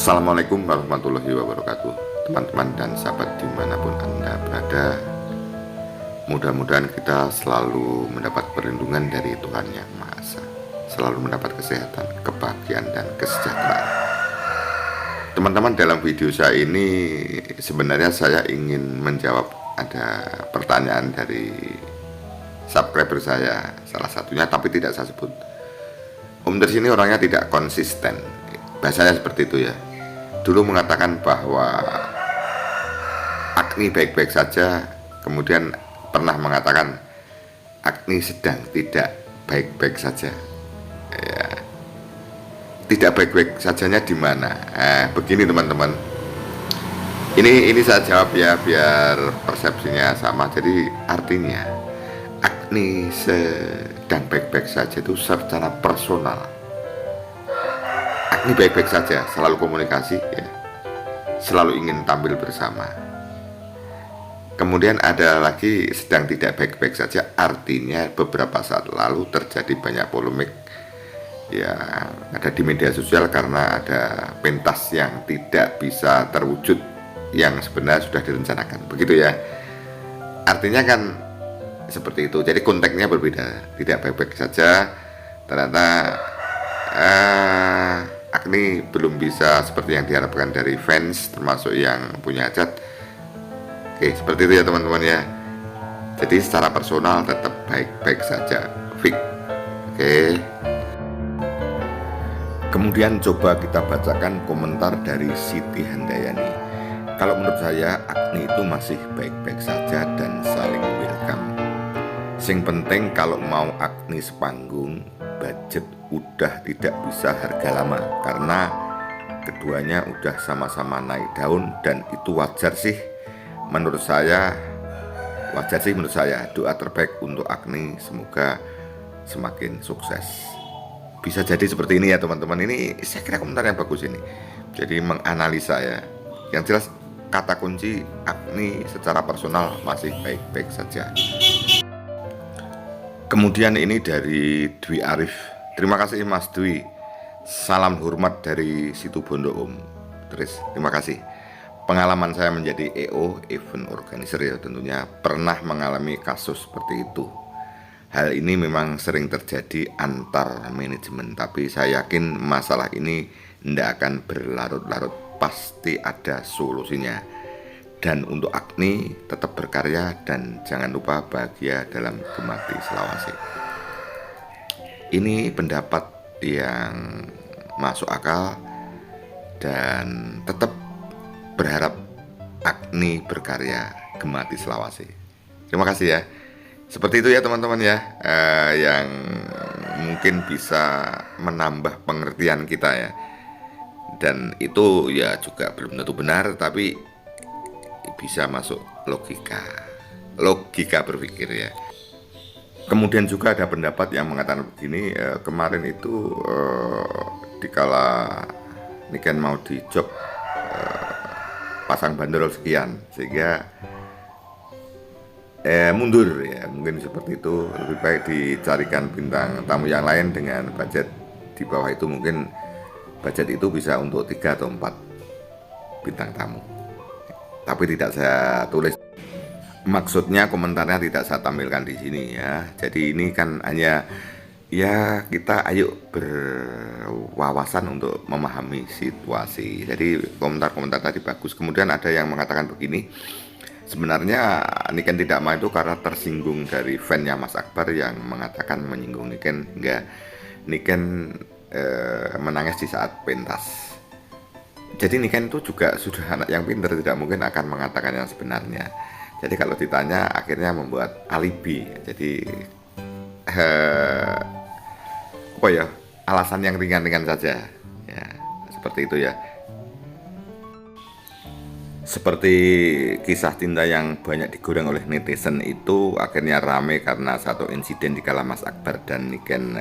Assalamualaikum warahmatullahi wabarakatuh. Teman-teman dan sahabat dimanapun Anda berada, mudah-mudahan kita selalu mendapat perlindungan dari Tuhan Yang Maha Esa, selalu mendapat kesehatan, kebahagiaan, dan kesejahteraan. Teman-teman, dalam video saya ini sebenarnya saya ingin menjawab ada pertanyaan dari subscriber saya, salah satunya, tapi tidak saya sebut. Om Tris ini orangnya tidak konsisten, bahasanya seperti itu ya. Dulu mengatakan bahwa Agni baik-baik saja, kemudian pernah mengatakan Agni sedang tidak baik-baik saja. Ya, tidak baik-baik sajanya di mana? Begini teman-teman, ini saya jawab ya biar persepsinya sama. Jadi artinya Agni sedang baik-baik saja itu secara personal. Agni baik-baik saja, selalu komunikasi ya, selalu ingin tampil bersama. Kemudian ada lagi sedang tidak baik-baik saja, artinya beberapa saat lalu terjadi banyak polemik ya, ada di media sosial karena ada pentas yang tidak bisa terwujud yang sebenarnya sudah direncanakan, begitu ya. Artinya kan seperti itu. Jadi konteksnya berbeda, tidak baik-baik saja, ternyata Agni belum bisa seperti yang diharapkan dari fans, termasuk yang punya hajat. Oke, seperti itu ya teman-teman ya. Jadi secara personal tetap baik-baik saja, fix. Oke. Kemudian coba kita bacakan komentar dari Siti Handayani. Kalau menurut saya Agni itu masih baik-baik saja dan saling welcome. Sing penting kalau mau Agni sepanggung, budget udah tidak bisa harga lama, karena keduanya udah sama-sama naik daun dan itu wajar sih menurut saya. Doa terbaik untuk Agni, semoga semakin sukses. Bisa jadi seperti ini ya teman-teman. Ini saya kira komentar yang bagus ini, jadi menganalisa ya. Yang jelas kata kunci Agni secara personal masih baik-baik saja. Kemudian ini dari Dwi Arif. Terima kasih Mas Dwi. Salam hormat dari Situbondo Om. Terima kasih. Pengalaman saya menjadi EO, event organizer ya, tentunya pernah mengalami kasus seperti itu. Hal ini memang sering terjadi antar manajemen, tapi saya yakin masalah ini tidak akan berlarut-larut, pasti ada solusinya. Dan untuk Agni tetap berkarya dan jangan lupa bahagia dalam Gemati Selawase. Ini pendapat yang masuk akal dan tetap berharap Agni berkarya Gemati Selawase. Terima kasih ya. Seperti itu ya teman-teman ya, yang mungkin bisa menambah pengertian kita ya. Dan itu ya juga belum tentu benar, tapi bisa masuk logika berpikir ya. Kemudian juga ada pendapat yang mengatakan begini, kemarin itu dikala Niken mau di job pasang bandrol sekian, sehingga mundur ya, mungkin seperti itu. Lebih baik dicarikan bintang tamu yang lain dengan budget di bawah itu, mungkin budget itu bisa untuk 3 atau 4 bintang tamu, tapi tidak saya tulis. Maksudnya komentarnya tidak saya tampilkan di sini ya. Jadi ini kan hanya ya, kita ayo berwawasan untuk memahami situasi. Jadi komentar-komentar tadi bagus. Kemudian ada yang mengatakan begini, sebenarnya Niken tidak mau itu karena tersinggung dari fannya Mas Akbar yang mengatakan menyinggung Niken hingga Niken menangis di saat pentas. Jadi Niken itu juga sudah anak yang pintar, tidak mungkin akan mengatakan yang sebenarnya. Jadi kalau ditanya akhirnya membuat alibi. Jadi apa ya, alasan yang ringan-ringan saja ya, seperti itu ya. Seperti kisah cinta yang banyak digoreng oleh netizen itu akhirnya rame karena satu insiden di kala Mas Akbar dan Niken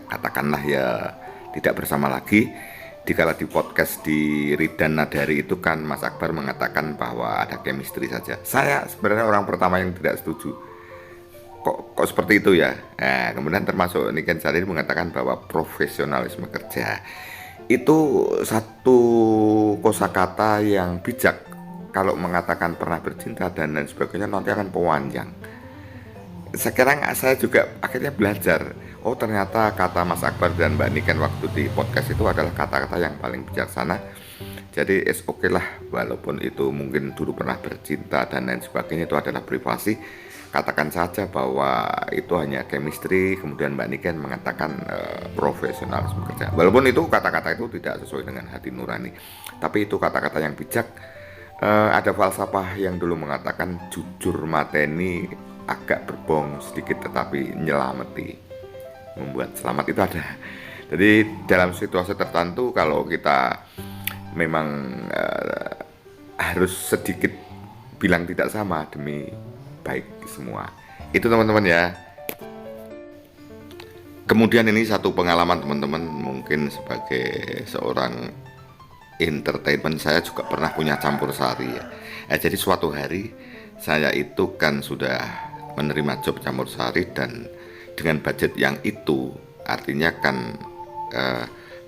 katakanlah ya tidak bersama lagi. Dikala di podcast di Ridan Nadari itu kan Mas Akbar mengatakan bahwa ada chemistry saja. Saya sebenarnya orang pertama yang tidak setuju. Kok seperti itu ya? Nah, kemudian termasuk Niken Sari mengatakan bahwa profesionalisme kerja. itu satu kosakata yang bijak. Kalau mengatakan pernah bercinta dan lain sebagainya nanti akan pewanjang. Sekarang saya juga akhirnya belajar, oh ternyata kata Mas Akbar dan Mbak Niken waktu di podcast itu adalah kata-kata yang paling bijaksana. Jadi oke lah, walaupun itu mungkin dulu pernah bercinta dan lain sebagainya, itu adalah privasi. Katakan saja bahwa itu hanya chemistry. Kemudian Mbak Niken mengatakan profesionalisme kerja. Walaupun itu kata-kata itu tidak sesuai dengan hati nurani, tapi itu kata-kata yang bijak. Ada falsafah yang dulu mengatakan jujur mateni agak berbong sedikit tetapi nyelameti, membuat selamat itu ada. Jadi dalam situasi tertentu kalau kita memang harus sedikit bilang tidak sama demi baik semua. Itu teman-teman ya. Kemudian ini satu pengalaman teman-teman, mungkin sebagai seorang entertainment saya juga pernah punya campur sari ya. Jadi suatu hari saya itu kan sudah menerima job campur sari dan dengan budget yang itu, artinya kan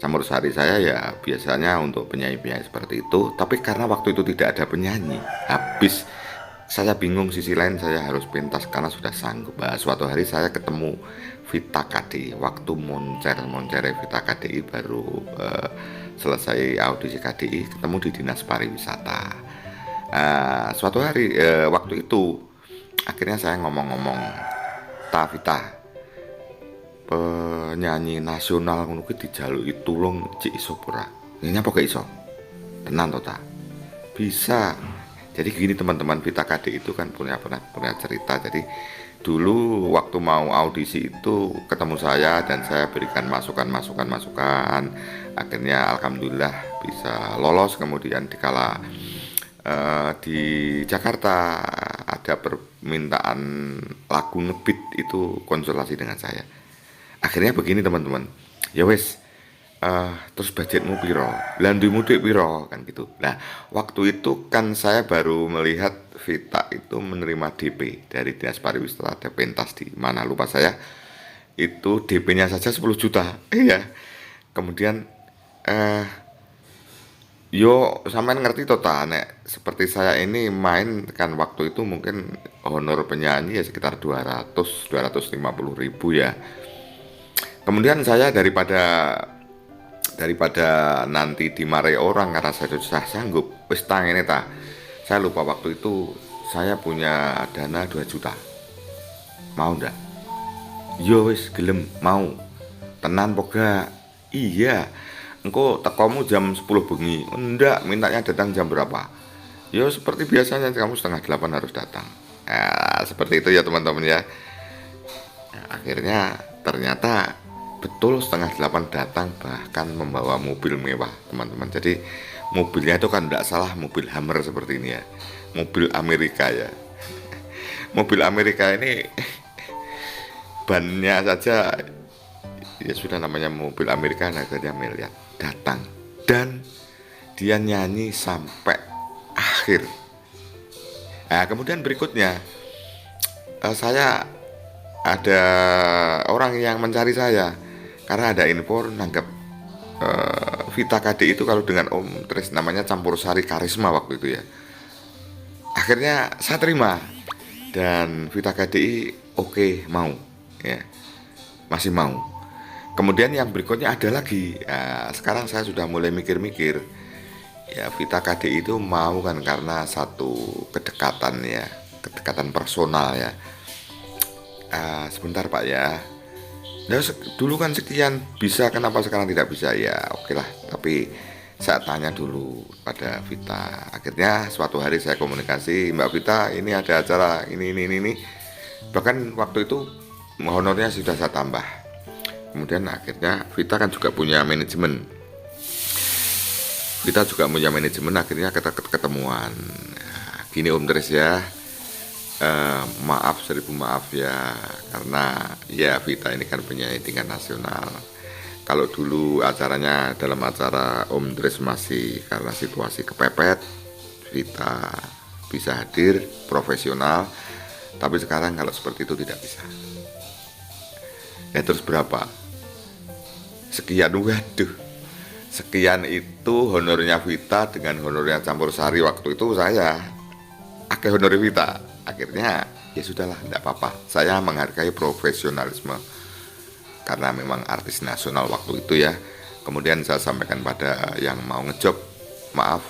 campur sari saya ya biasanya untuk penyanyi-penyanyi seperti itu, tapi karena waktu itu tidak ada penyanyi, habis. Saya bingung, sisi lain saya harus pentas karena sudah sanggup. Suatu hari saya ketemu Vita KDI, waktu moncer Vita KDI baru selesai audisi KDI, ketemu di Dinas Pariwisata. Suatu hari waktu itu akhirnya saya ngomong-ngomong, "Ta Vita, penyanyi nasional ngono kuwi dijaluki tulung cik iso ora?" "Ya nyapa gak iso?" "Tenan to ta?" "Bisa." Jadi gini teman-teman, Vita KDI itu kan pernah cerita. Jadi dulu waktu mau audisi itu ketemu saya dan saya berikan masukan. Akhirnya alhamdulillah bisa lolos. Kemudian dikala di Jakarta ada permintaan lagu ngebeat, itu konsultasi dengan saya. Akhirnya begini teman-teman, ya wes, terus budgetmu piro, landumu duit piro, kan gitu. Nah waktu itu kan saya baru melihat Vita itu menerima DP dari Dinas Pariwisata pentas di mana lupa saya, itu DP-nya saja 10 juta. Iya. Kemudian yo sampean ngerti toh ta, nek seperti saya ini main kan waktu itu mungkin honor penyanyi ya sekitar 250 ribu ya. Kemudian saya daripada nanti dimarahi orang karena saya sudah sanggup, wis tangene ta. Saya lupa waktu itu saya punya dana 2 juta. Mau ndak? Yo wis gelem, mau. Tenan po gak? Iya. Engko tekomu jam 10 bengi. Ndak, mintanya datang jam berapa? Yo seperti biasanya kamu 7:30 harus datang. Seperti itu ya teman-teman ya. Akhirnya ternyata betul 7:30 datang, bahkan membawa mobil mewah teman-teman. Jadi mobilnya itu kan tidak salah mobil Hummer seperti ini ya, mobil Amerika ya. Mobil Amerika ini bannya saja ya sudah namanya mobil Amerika, harganya miliar. Datang dan dia nyanyi sampai akhir. Kemudian berikutnya saya ada orang yang mencari saya karena ada info nanggap Vita KDI itu kalau dengan Om Tris namanya campur sari karisma waktu itu ya. Akhirnya saya terima dan Vita KDI oke, mau ya, masih mau. Kemudian yang berikutnya ada lagi. Sekarang saya sudah mulai mikir-mikir ya, Vita KDI itu mau kan karena satu kedekatan ya, kedekatan personal ya. Sebentar Pak ya. Nah, dulu kan sekian bisa, kenapa sekarang tidak bisa ya? Oke lah, tapi saya tanya dulu pada Vita. Akhirnya suatu hari saya komunikasi, Mbak Vita, ini ada acara ini. Bahkan waktu itu honornya sudah saya tambah. Kemudian akhirnya Vita kan juga punya manajemen. Akhirnya kita ketemuan. Gini Om Tris ya. Maaf, 1000 maaf ya, karena ya Vita ini kan penyanyi tingkat nasional. Kalau dulu acaranya dalam acara Om Dres masih karena situasi kepepet, Vita bisa hadir profesional, tapi sekarang kalau seperti itu tidak bisa. Ya terus berapa? Sekian, waduh. sekian itu honornya Vita dengan honornya Campur Sari. Waktu itu saya akeh honor Vita. Akhirnya ya sudahlah, tidak apa-apa. Saya menghargai profesionalisme karena memang artis nasional waktu itu ya. Kemudian saya sampaikan pada yang mau ngejob, maaf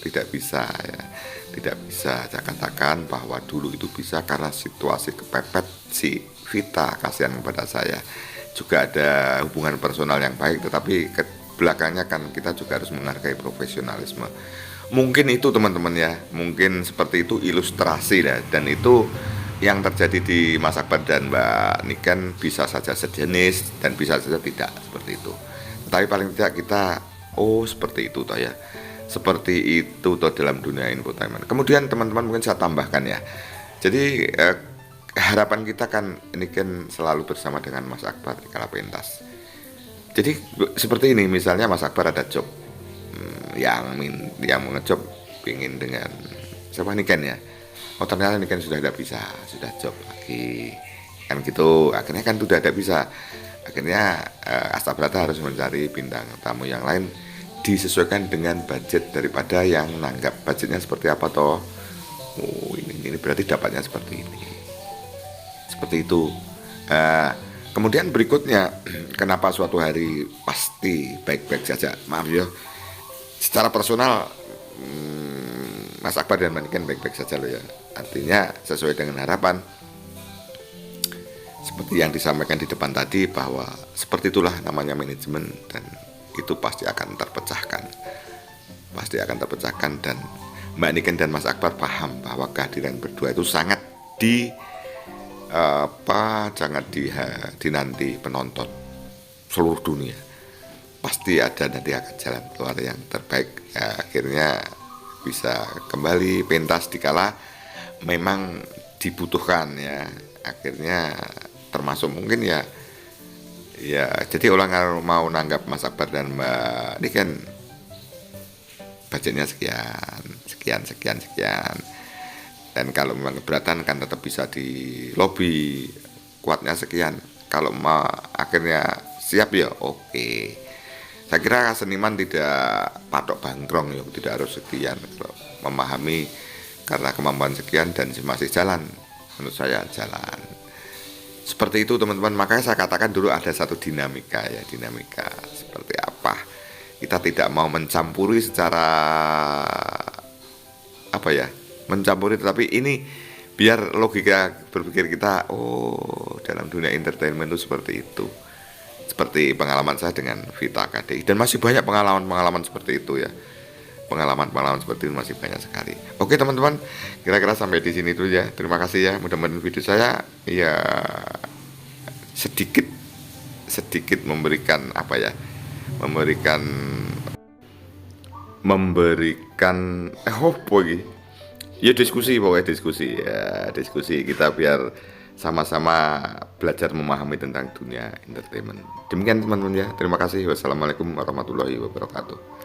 tidak bisa ya. Tidak bisa, saya katakan bahwa dulu itu bisa karena situasi kepepet si Vita, kasihan kepada saya. Juga ada hubungan personal yang baik, tetapi ke belakangnya kan kita juga harus menghargai profesionalisme. Mungkin itu teman-teman ya, mungkin seperti itu ilustrasi lah, dan itu yang terjadi di Mas Akbar dan Mbak Niken bisa saja sejenis dan bisa saja tidak seperti itu. Tapi paling tidak kita, oh seperti itu toh ya. Seperti itu toh dalam dunia infotainment. Kemudian teman-teman mungkin saya tambahkan ya. Jadi harapan kita kan ini kan selalu bersama dengan Mas Akbar di kala pentas. Jadi seperti ini, misalnya Mas Akbar ada job yang mau ngejob pingin dengan siapa Niken ya. Oh ternyata Niken sudah tidak bisa, sudah job lagi kan gitu. Akhirnya kan sudah tidak bisa. Akhirnya Astabrata harus mencari bintang tamu yang lain disesuaikan dengan budget daripada yang nanggap. Budgetnya seperti apa toh? Oh ini berarti dapatnya seperti ini. Seperti itu. Kemudian berikutnya, kenapa suatu hari pasti baik-baik saja? Maaf ya, secara personal Mas Akbar dan Mbak Niken baik-baik saja loh ya. Artinya sesuai dengan harapan. Seperti yang disampaikan di depan tadi, bahwa seperti itulah namanya manajemen, dan itu pasti akan terpecahkan. Pasti akan terpecahkan, dan Mbak Niken dan Mas Akbar paham bahwa kehadiran berdua itu sangat jangan dinanti penonton seluruh dunia. Pasti ada, nanti akan jalan keluar yang terbaik ya. Akhirnya bisa kembali pentas dikala memang dibutuhkan ya. Akhirnya termasuk mungkin ya jadi orang mau nanggap Mas Akbar dan Mbak Niken budgetnya sekian, dan kalau memang keberatan kan tetap bisa di lobby, kuatnya sekian. Kalau mau akhirnya siap ya oke. Saya kira seniman tidak patok bangkrong ya, tidak harus sekian. Kalau memahami karena kemampuan sekian dan masih jalan, menurut saya jalan. Seperti itu teman-teman. Makanya saya katakan dulu ada satu dinamika ya, dinamika seperti apa. Kita tidak mau mencampuri secara mencampuri, tetapi ini biar logika berpikir kita, oh dalam dunia entertainment itu seperti itu. Seperti pengalaman saya dengan Vita KDI, dan masih banyak pengalaman seperti itu ya. Pengalaman seperti itu masih banyak sekali. Oke teman-teman, kira-kira sampai di sini dulu ya. Terima kasih ya. Mudah-mudahan video saya ya sedikit memberikan ya diskusi diskusi kita biar sama-sama belajar memahami tentang dunia entertainment. Demikian teman-teman ya. Terima kasih. Wassalamualaikum warahmatullahi wabarakatuh.